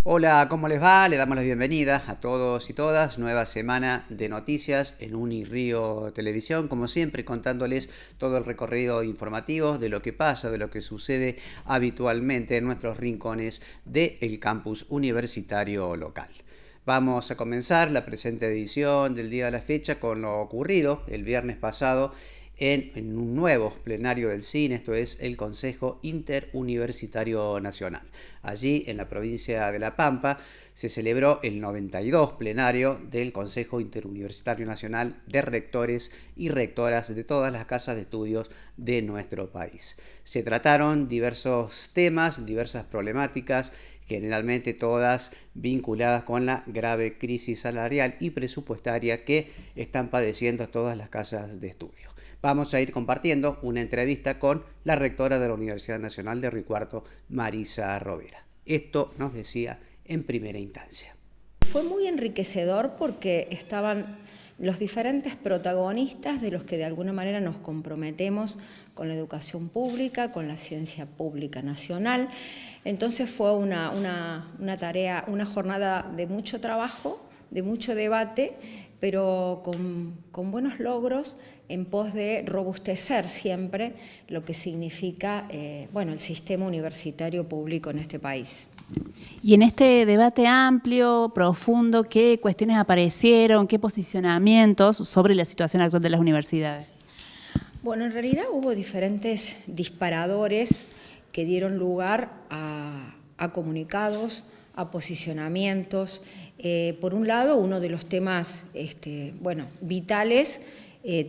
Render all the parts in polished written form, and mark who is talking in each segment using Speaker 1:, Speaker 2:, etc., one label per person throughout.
Speaker 1: Hola, ¿cómo les va? Le damos la bienvenida a todos y todas. Nueva semana de noticias en Unirío Televisión, como siempre, contándoles todo el recorrido informativo de lo que pasa, de lo que sucede habitualmente en nuestros rincones del campus universitario local. Vamos a comenzar la presente edición del día de la fecha con lo ocurrido el viernes pasado en un nuevo plenario del CIN, esto es el Consejo Interuniversitario Nacional. Allí, en la provincia de La Pampa, se celebró el 92 plenario del Consejo Interuniversitario Nacional de Rectores y Rectoras de todas las casas de estudios de nuestro país. Se trataron diversos temas, diversas problemáticas, generalmente todas vinculadas con la grave crisis salarial y presupuestaria que están padeciendo todas las casas de estudio. Vamos a ir compartiendo una entrevista con la rectora de la Universidad Nacional de Río Cuarto, Marisa Rovera. Esto nos decía en primera instancia.
Speaker 2: Fue muy enriquecedor porque estaban los diferentes protagonistas de los que de alguna manera nos comprometemos con la educación pública, con la ciencia pública nacional. Entonces fue una tarea, una jornada de mucho trabajo, de mucho debate, pero con buenos logros en pos de robustecer siempre lo que significa el sistema universitario público en este país.
Speaker 3: Y en este debate amplio, profundo, ¿qué cuestiones aparecieron, qué posicionamientos sobre la situación actual de las universidades?
Speaker 2: Bueno, en realidad hubo diferentes disparadores que dieron lugar a comunicados, a posicionamientos. Por un lado, uno de los temas vitales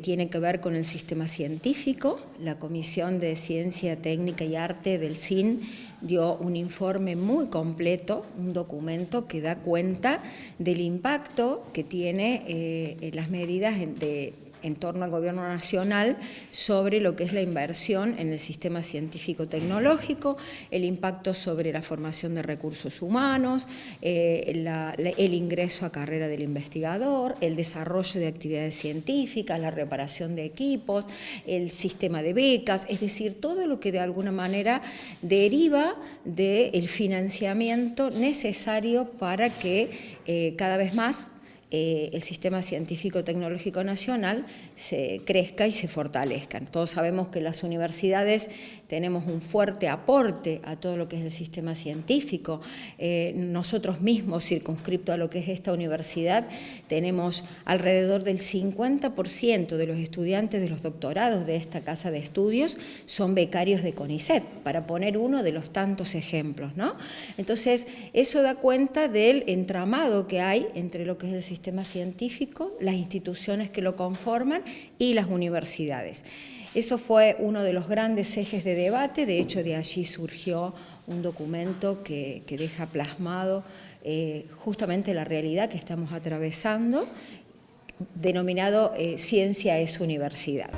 Speaker 2: tiene que ver con el sistema científico. La Comisión de Ciencia, Técnica y Arte del CIN dio un informe muy completo, un documento que da cuenta del impacto que tiene las medidas en torno al gobierno nacional sobre lo que es la inversión en el sistema científico-tecnológico, el impacto sobre la formación de recursos humanos, el ingreso a carrera del investigador, el desarrollo de actividades científicas, la reparación de equipos, el sistema de becas, es decir, todo lo que de alguna manera deriva del financiamiento necesario para que cada vez más el sistema científico-tecnológico nacional se crezca y se fortalezca. Todos sabemos que las universidades tenemos un fuerte aporte a todo lo que es el sistema científico. Nosotros mismos, circunscripto a lo que es esta universidad, tenemos alrededor del 50% de los estudiantes de los doctorados de esta casa de estudios son becarios de CONICET, para poner uno de los tantos ejemplos, ¿no? Entonces, eso da cuenta del entramado que hay entre lo que es el sistema científico, las instituciones que lo conforman y las universidades. Eso fue uno de los grandes ejes de debate. De hecho, de allí surgió un documento que deja plasmado justamente la realidad que estamos atravesando, denominado Ciencia es Universidad.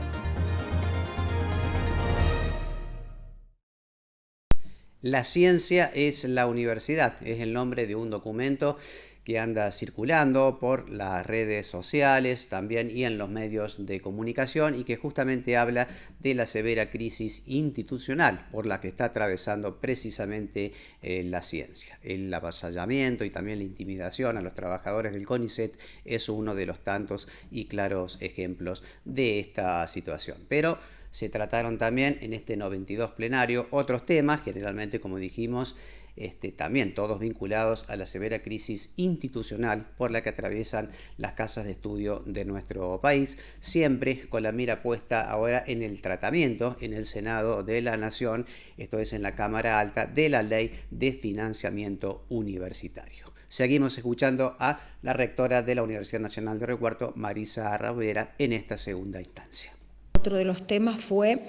Speaker 1: La ciencia es la universidad, es el nombre de un documento que anda circulando por las redes sociales también y en los medios de comunicación y que justamente habla de la severa crisis institucional por la que está atravesando precisamente la ciencia. El avasallamiento y también la intimidación a los trabajadores del CONICET es uno de los tantos y claros ejemplos de esta situación. Pero se trataron también en este 92 plenario otros temas, generalmente, como dijimos, también todos vinculados a la severa crisis institucional por la que atraviesan las casas de estudio de nuestro país, siempre con la mira puesta ahora en el tratamiento en el Senado de la Nación, esto es en la Cámara Alta, de la Ley de Financiamiento Universitario. Seguimos escuchando a la rectora de la Universidad Nacional de Río Cuarto, Marisa Rovera, en esta segunda instancia.
Speaker 2: Otro de los temas fue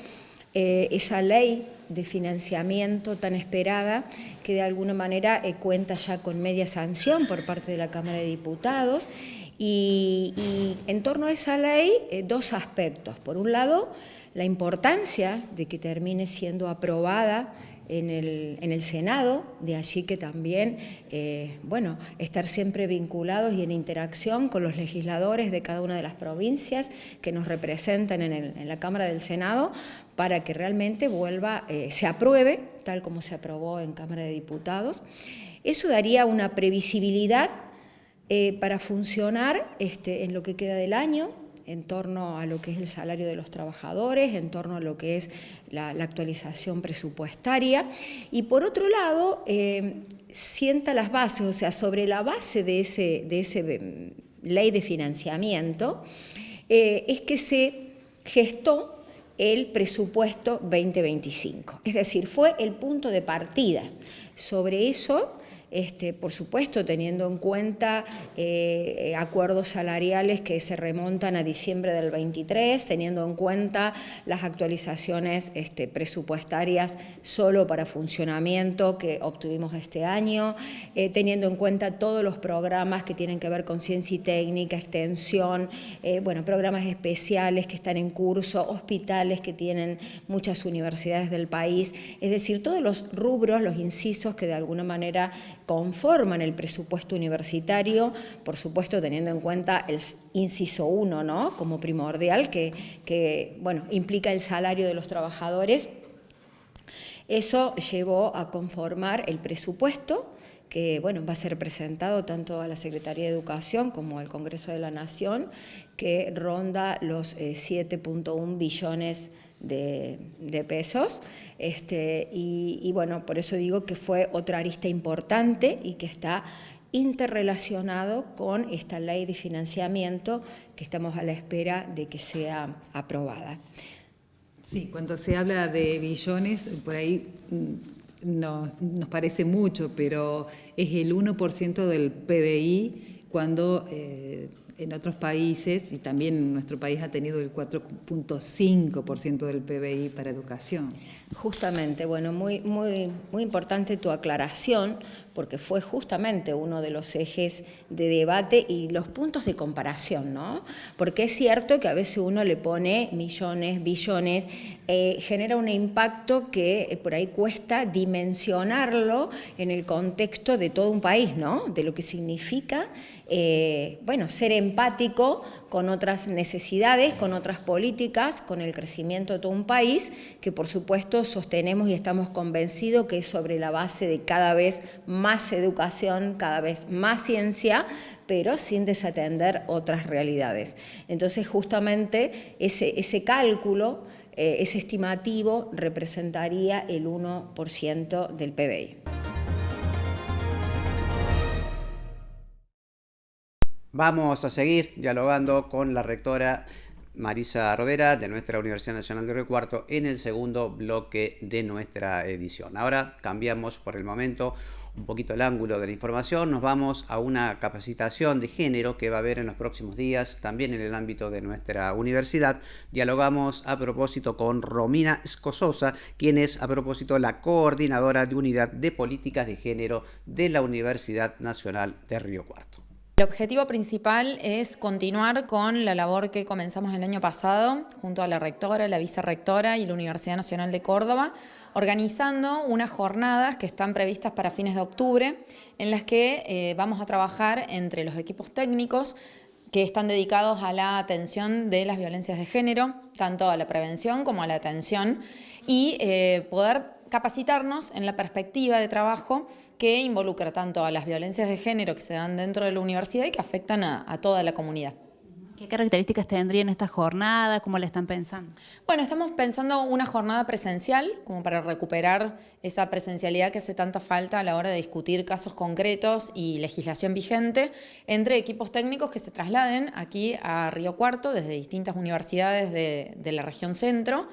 Speaker 2: esa ley de financiamiento tan esperada que de alguna manera cuenta ya con media sanción por parte de la Cámara de Diputados y en torno a esa ley dos aspectos. Por un lado, la importancia de que termine siendo aprobada en el Senado, de allí que también, estar siempre vinculados y en interacción con los legisladores de cada una de las provincias que nos representan en la Cámara del Senado, para que realmente se apruebe tal como se aprobó en Cámara de Diputados. Eso daría una previsibilidad para funcionar en lo que queda del año, en torno a lo que es el salario de los trabajadores, en torno a lo que es la actualización presupuestaria. Y por otro lado, sienta las bases, o sea, sobre la base de ese ley de financiamiento, es que se gestó el presupuesto 2025. Es decir, fue el punto de partida. Sobre eso, por supuesto, teniendo en cuenta acuerdos salariales que se remontan a diciembre del 23, teniendo en cuenta las actualizaciones presupuestarias solo para funcionamiento que obtuvimos este año, teniendo en cuenta todos los programas que tienen que ver con ciencia y técnica, extensión, programas especiales que están en curso, hospitales que tienen muchas universidades del país, es decir, todos los rubros, los incisos que de alguna manera conforman el presupuesto universitario, por supuesto teniendo en cuenta el inciso 1, ¿no?, como primordial, que implica el salario de los trabajadores. Eso llevó a conformar el presupuesto que va a ser presentado tanto a la Secretaría de Educación como al Congreso de la Nación, que ronda los 7.1 billones de pesos, por eso digo que fue otra arista importante y que está interrelacionado con esta ley de financiamiento que estamos a la espera de que sea aprobada.
Speaker 4: Sí, cuando se habla de billones, por ahí nos parece mucho, pero es el 1% del PBI cuando en otros países, y también en nuestro país ha tenido el 4.5% del PBI para educación.
Speaker 2: Justamente, muy importante tu aclaración, porque fue justamente uno de los ejes de debate y los puntos de comparación, ¿no? Porque es cierto que a veces uno le pone millones, billones, genera un impacto que por ahí cuesta dimensionarlo en el contexto de todo un país, ¿no? De lo que significa, ser empático con otras necesidades, con otras políticas, con el crecimiento de todo un país, que por supuesto sostenemos y estamos convencidos que es sobre la base de cada vez más educación, cada vez más ciencia, pero sin desatender otras realidades. Entonces, justamente ese cálculo, ese estimativo, representaría el 1% del PBI.
Speaker 1: Vamos a seguir dialogando con la rectora Marisa Rovera de nuestra Universidad Nacional de Río Cuarto en el segundo bloque de nuestra edición. Ahora cambiamos por el momento un poquito el ángulo de la información, nos vamos a una capacitación de género que va a haber en los próximos días, también en el ámbito de nuestra universidad. Dialogamos a propósito con Romina Escososa, quien es a propósito la coordinadora de Unidad de Políticas de Género de la Universidad Nacional de Río Cuarto.
Speaker 5: El objetivo principal es continuar con la labor que comenzamos el año pasado junto a la rectora, la vicerrectora y la Universidad Nacional de Córdoba, organizando unas jornadas que están previstas para fines de octubre, en las que vamos a trabajar entre los equipos técnicos que están dedicados a la atención de las violencias de género, tanto a la prevención como a la atención, y poder capacitarnos en la perspectiva de trabajo que involucra tanto a las violencias de género que se dan dentro de la universidad y que afectan a toda la comunidad.
Speaker 3: ¿Qué características tendrían esta jornada? ¿Cómo la están pensando?
Speaker 5: Bueno, estamos pensando una jornada presencial, como para recuperar esa presencialidad que hace tanta falta a la hora de discutir casos concretos y legislación vigente, entre equipos técnicos que se trasladen aquí a Río Cuarto desde distintas universidades de la región centro,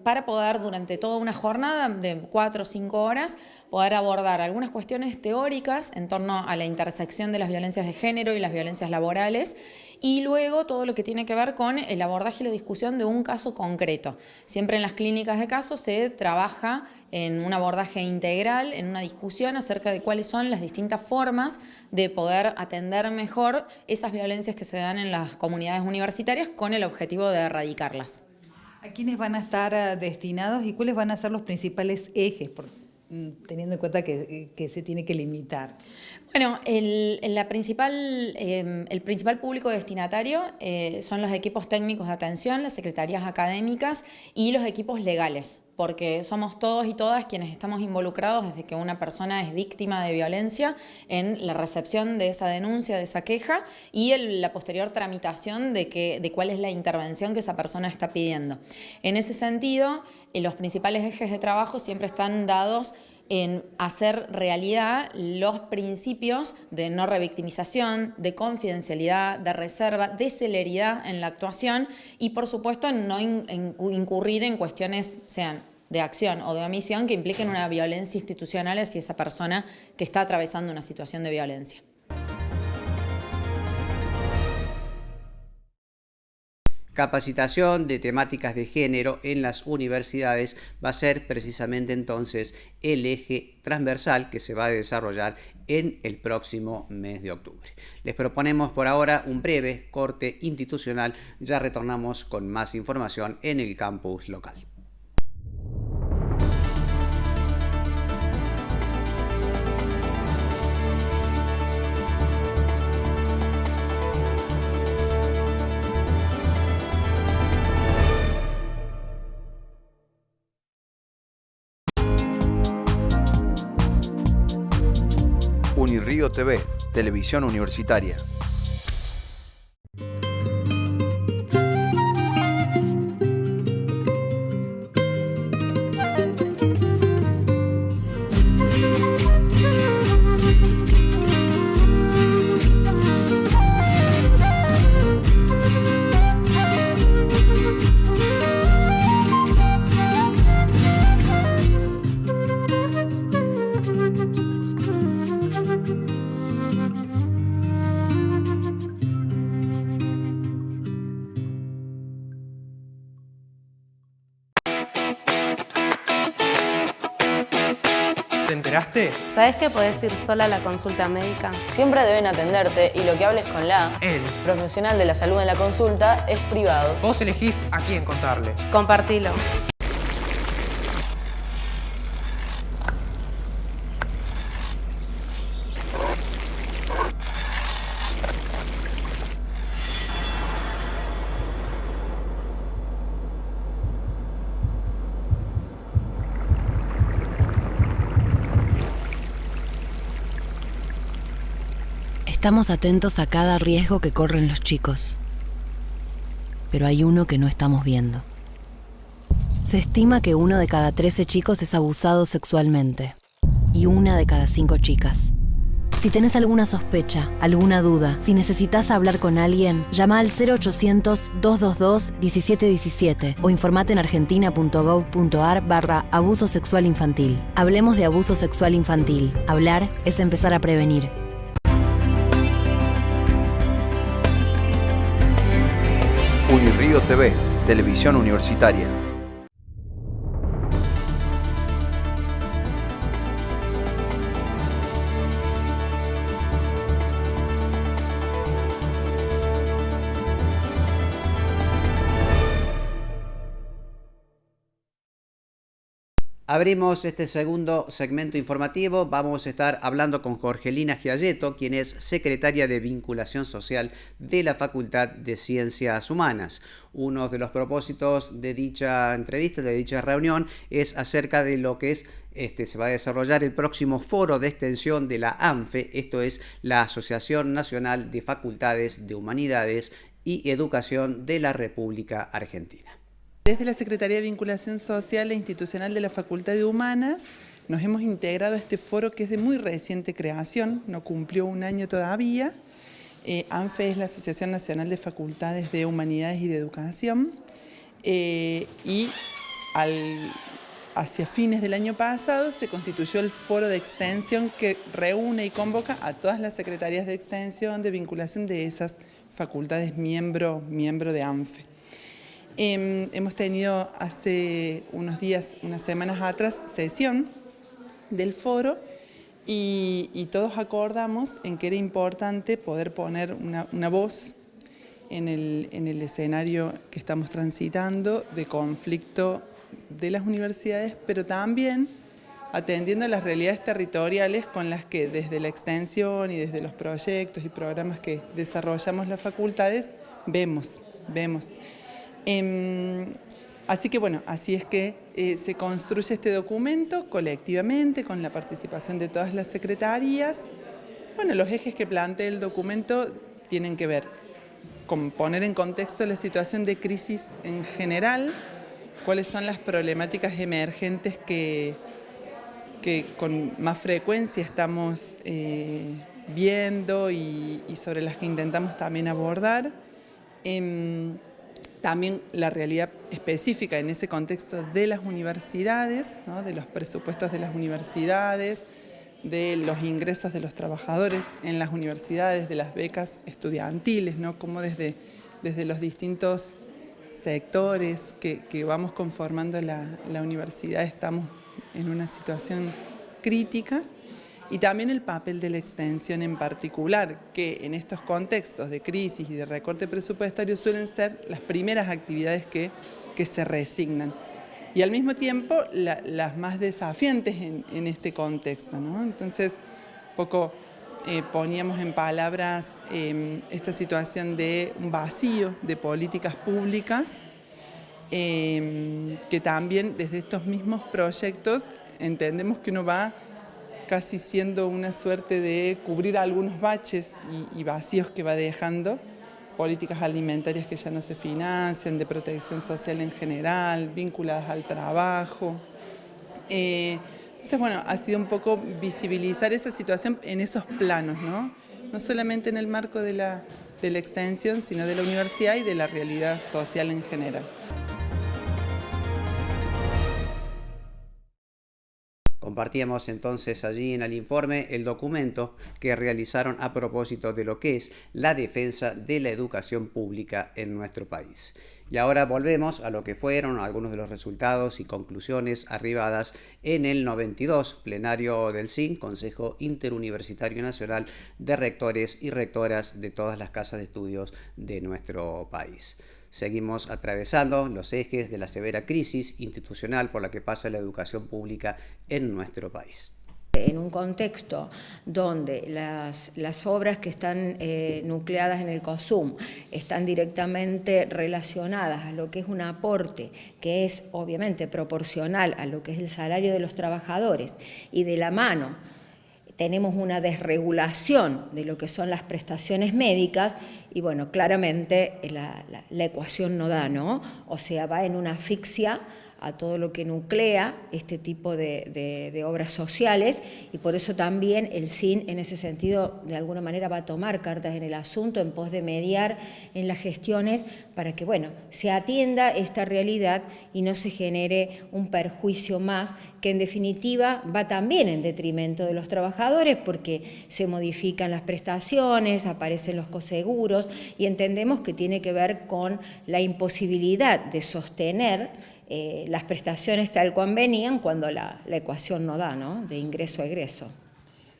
Speaker 5: para poder durante toda una jornada de 4 o 5 horas poder abordar algunas cuestiones teóricas en torno a la intersección de las violencias de género y las violencias laborales, y luego todo lo que tiene que ver con el abordaje y la discusión de un caso concreto. Siempre en las clínicas de casos se trabaja en un abordaje integral, en una discusión acerca de cuáles son las distintas formas de poder atender mejor esas violencias que se dan en las comunidades universitarias con el objetivo de erradicarlas.
Speaker 4: ¿A quiénes van a estar destinados y cuáles van a ser los principales ejes, teniendo en cuenta que se tiene que limitar?
Speaker 5: Bueno, el principal público destinatario son los equipos técnicos de atención, las secretarías académicas y los equipos legales. porque somos todos y todas quienes estamos involucrados desde que una persona es víctima de violencia en la recepción de esa denuncia, de esa queja y la posterior tramitación de cuál es la intervención que esa persona está pidiendo. En ese sentido, los principales ejes de trabajo siempre están dados en hacer realidad los principios de no revictimización, de confidencialidad, de reserva, de celeridad en la actuación y, por supuesto, no incurrir en cuestiones, sean de acción o de omisión, que impliquen una violencia institucional hacia esa persona que está atravesando una situación de violencia.
Speaker 1: Capacitación de temáticas de género en las universidades va a ser precisamente entonces el eje transversal que se va a desarrollar en el próximo mes de octubre. Les proponemos por ahora un breve corte institucional, ya retornamos con más información en el campus local.
Speaker 6: Unirrío TV, televisión universitaria.
Speaker 7: ¿Te enteraste?
Speaker 8: ¿Sabés que podés ir sola a la consulta médica?
Speaker 9: Siempre deben atenderte y lo que hables con
Speaker 7: Él.
Speaker 9: profesional de la salud en la consulta es privado.
Speaker 7: Vos elegís a quién contarle.
Speaker 8: Compartilo.
Speaker 10: Estamos atentos a cada riesgo que corren los chicos, pero hay uno que no estamos viendo. Se estima que 1 de cada 13 chicos es abusado sexualmente y 1 de cada 5 chicas. Si tenés alguna sospecha, alguna duda, si necesitas hablar con alguien, llama al 0800-222-1717 o informate en argentina.gov.ar/abuso sexual infantil. Hablemos de abuso sexual infantil. Hablar es empezar a prevenir.
Speaker 6: Unirrío TV, televisión universitaria.
Speaker 1: Abrimos este segundo segmento informativo. Vamos a estar hablando con Jorgelina Gialletto, quien es secretaria de Vinculación Social de la Facultad de Ciencias Humanas. Uno de los propósitos de dicha entrevista, de dicha reunión, es acerca de lo que se va a desarrollar el próximo foro de extensión de la ANFE, esto es la Asociación Nacional de Facultades de Humanidades y Educación de la República Argentina.
Speaker 11: Desde la Secretaría de Vinculación Social e Institucional de la Facultad de Humanas nos hemos integrado a este foro que es de muy reciente creación, no cumplió 1 año todavía. ANFE es la Asociación Nacional de Facultades de Humanidades y de Educación y hacia fines del año pasado se constituyó el foro de extensión que reúne y convoca a todas las secretarías de extensión, de vinculación de esas facultades miembro de ANFE. Hemos tenido hace unos días, unas semanas atrás, sesión del foro y todos acordamos en que era importante poder poner una voz en el escenario que estamos transitando de conflicto de las universidades, pero también atendiendo a las realidades territoriales con las que desde la extensión y desde los proyectos y programas que desarrollamos las facultades vemos. Así que bueno, así es que se construye este documento colectivamente con la participación de todas las secretarías. Bueno, los ejes que plantea el documento tienen que ver con poner en contexto la situación de crisis en general, cuáles son las problemáticas emergentes que con más frecuencia estamos viendo y sobre las que intentamos también abordar. También la realidad específica en ese contexto de las universidades, ¿no? De los presupuestos de las universidades, de los ingresos de los trabajadores en las universidades, de las becas estudiantiles, ¿no? Cómo desde los distintos sectores que vamos conformando la universidad estamos en una situación crítica. Y también el papel de la extensión en particular, que en estos contextos de crisis y de recorte presupuestario suelen ser las primeras actividades que se resignan. Y al mismo tiempo las más desafiantes en este contexto, ¿no? Entonces, un poco poníamos en palabras esta situación de un vacío de políticas públicas, que también desde estos mismos proyectos entendemos que uno va casi siendo una suerte de cubrir algunos baches y vacíos que va dejando, políticas alimentarias que ya no se financian, de protección social en general, vinculadas al trabajo. Entonces, bueno, ha sido un poco visibilizar esa situación en esos planos, ¿no? No solamente en el marco de la extensión, sino de la universidad y de la realidad social en general.
Speaker 1: Compartíamos entonces allí en el informe el documento que realizaron a propósito de lo que es la defensa de la educación pública en nuestro país. Y ahora volvemos a lo que fueron algunos de los resultados y conclusiones arribadas en el 92 plenario del CIN, Consejo Interuniversitario Nacional de Rectores y Rectoras de todas las casas de estudios de nuestro país. Seguimos atravesando los ejes de la severa crisis institucional por la que pasa la educación pública en nuestro país.
Speaker 2: En un contexto donde las obras que están nucleadas en el COSUM están directamente relacionadas a lo que es un aporte que es obviamente proporcional a lo que es el salario de los trabajadores y de la mano tenemos una desregulación de lo que son las prestaciones médicas y bueno, claramente la ecuación no da, ¿no? O sea, va en una asfixia a todo lo que nuclea este tipo de obras sociales y por eso también el CIN en ese sentido de alguna manera va a tomar cartas en el asunto en pos de mediar en las gestiones para que bueno, se atienda esta realidad y no se genere un perjuicio más que en definitiva va también en detrimento de los trabajadores porque se modifican las prestaciones, aparecen los coseguros y entendemos que tiene que ver con la imposibilidad de sostener las prestaciones tal cual venían cuando la ecuación no da, ¿no? De ingreso a egreso.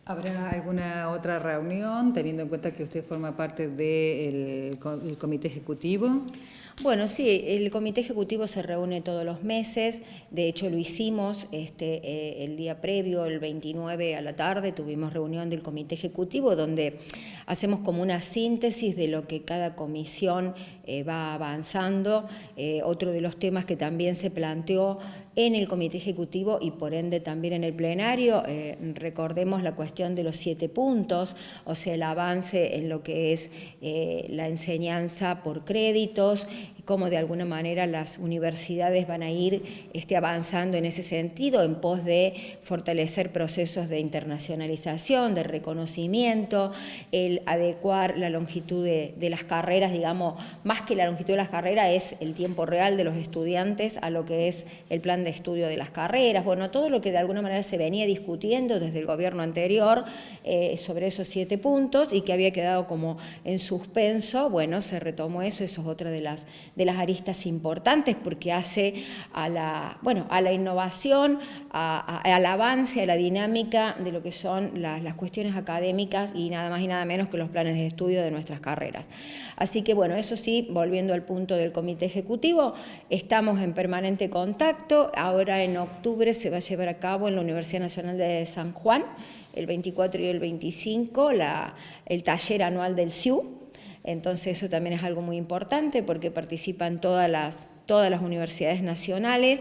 Speaker 4: ¿Habrá alguna otra reunión, teniendo en cuenta que usted forma parte del comité ejecutivo?
Speaker 2: Bueno, sí, el comité ejecutivo se reúne todos los meses, de hecho lo hicimos el día previo, el 29 a la tarde, tuvimos reunión del comité ejecutivo donde hacemos como una síntesis de lo que cada comisión va avanzando. Otro de los temas que también se planteó en el comité ejecutivo y por ende también en el plenario, recordemos la cuestión de los 7 puntos, o sea, el avance en lo que es la enseñanza por créditos, cómo de alguna manera las universidades van a ir avanzando en ese sentido en pos de fortalecer procesos de internacionalización, de reconocimiento, el adecuar la longitud de las carreras, digamos, más que la longitud de las carreras es el tiempo real de los estudiantes a lo que es el plan de estudio de las carreras, bueno, todo lo que de alguna manera se venía discutiendo desde el gobierno anterior sobre esos 7 puntos y que había quedado como en suspenso, bueno, se retomó eso es otra de las aristas importantes porque hace a la innovación, al avance, a la dinámica de lo que son las cuestiones académicas y nada más y nada menos que los planes de estudio de nuestras carreras. Así que bueno, eso sí, volviendo al punto del comité ejecutivo, estamos en permanente contacto, ahora en octubre se va a llevar a cabo en la Universidad Nacional de San Juan, el 24 y el 25, el taller anual del CIU. Entonces eso también es algo muy importante porque participan todas las universidades nacionales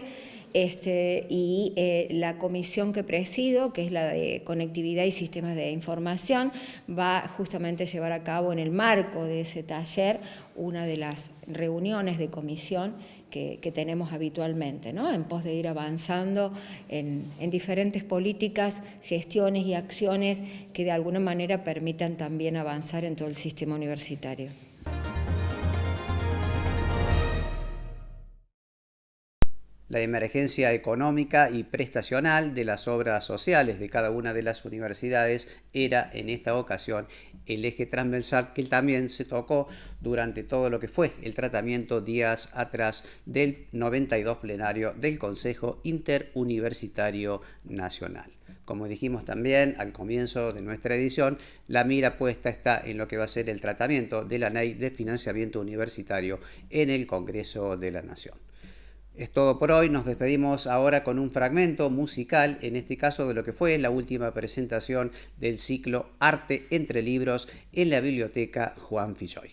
Speaker 2: y la comisión que presido, que es la de Conectividad y Sistemas de Información, va justamente a llevar a cabo en el marco de ese taller una de las reuniones de comisión que tenemos habitualmente, ¿no? En pos de ir avanzando en diferentes políticas, gestiones y acciones que de alguna manera permitan también avanzar en todo el sistema universitario.
Speaker 1: La emergencia económica y prestacional de las obras sociales de cada una de las universidades era en esta ocasión el eje transversal que también se tocó durante todo lo que fue el tratamiento días atrás del 92 plenario del Consejo Interuniversitario Nacional. Como dijimos también al comienzo de nuestra edición, la mira puesta está en lo que va a ser el tratamiento de la Ley de Financiamiento Universitario en el Congreso de la Nación. Es todo por hoy, nos despedimos ahora con un fragmento musical, en este caso de lo que fue la última presentación del ciclo Arte entre Libros en la Biblioteca Juan Filloy.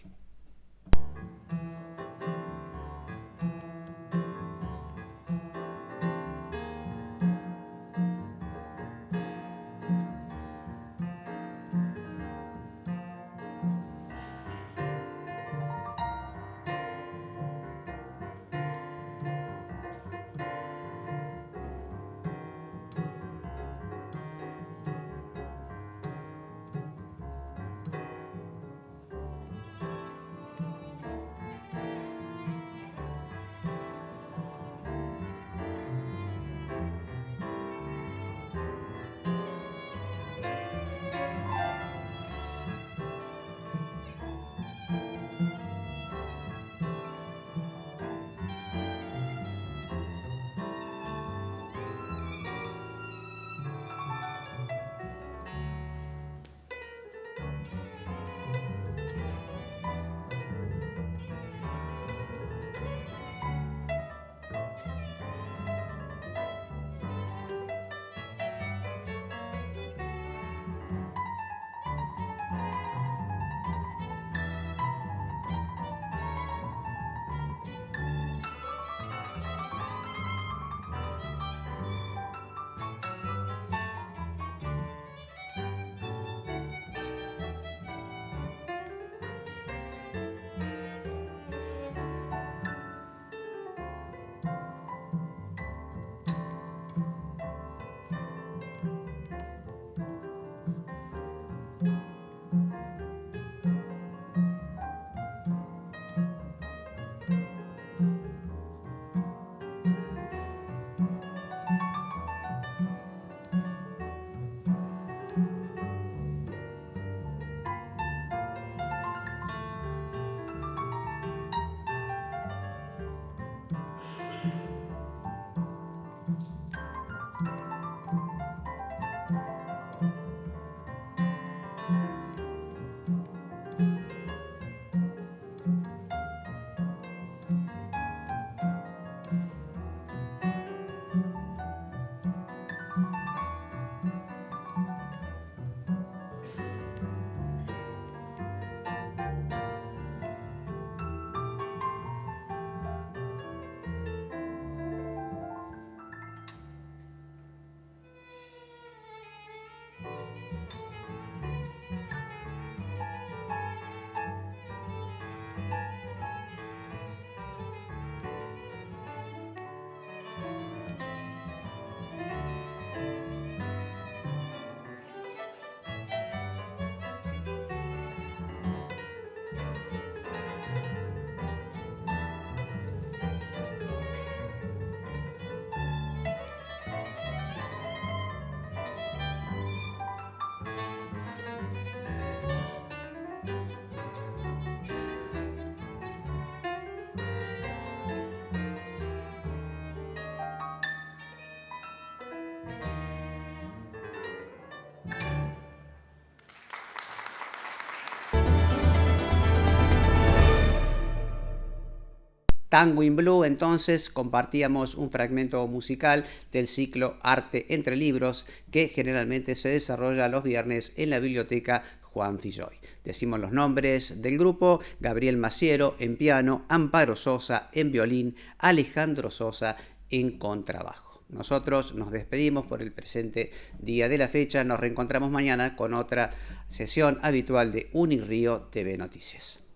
Speaker 1: Tango in Blue, entonces compartíamos un fragmento musical del ciclo Arte entre Libros que generalmente se desarrolla los viernes en la Biblioteca Juan Filloy. Decimos los nombres del grupo: Gabriel Maciero en piano, Amparo Sosa en violín, Alejandro Sosa en Contrabajo. Nosotros nos despedimos por el presente día de la fecha. Nos reencontramos mañana con otra sesión habitual de Unirío TV Noticias.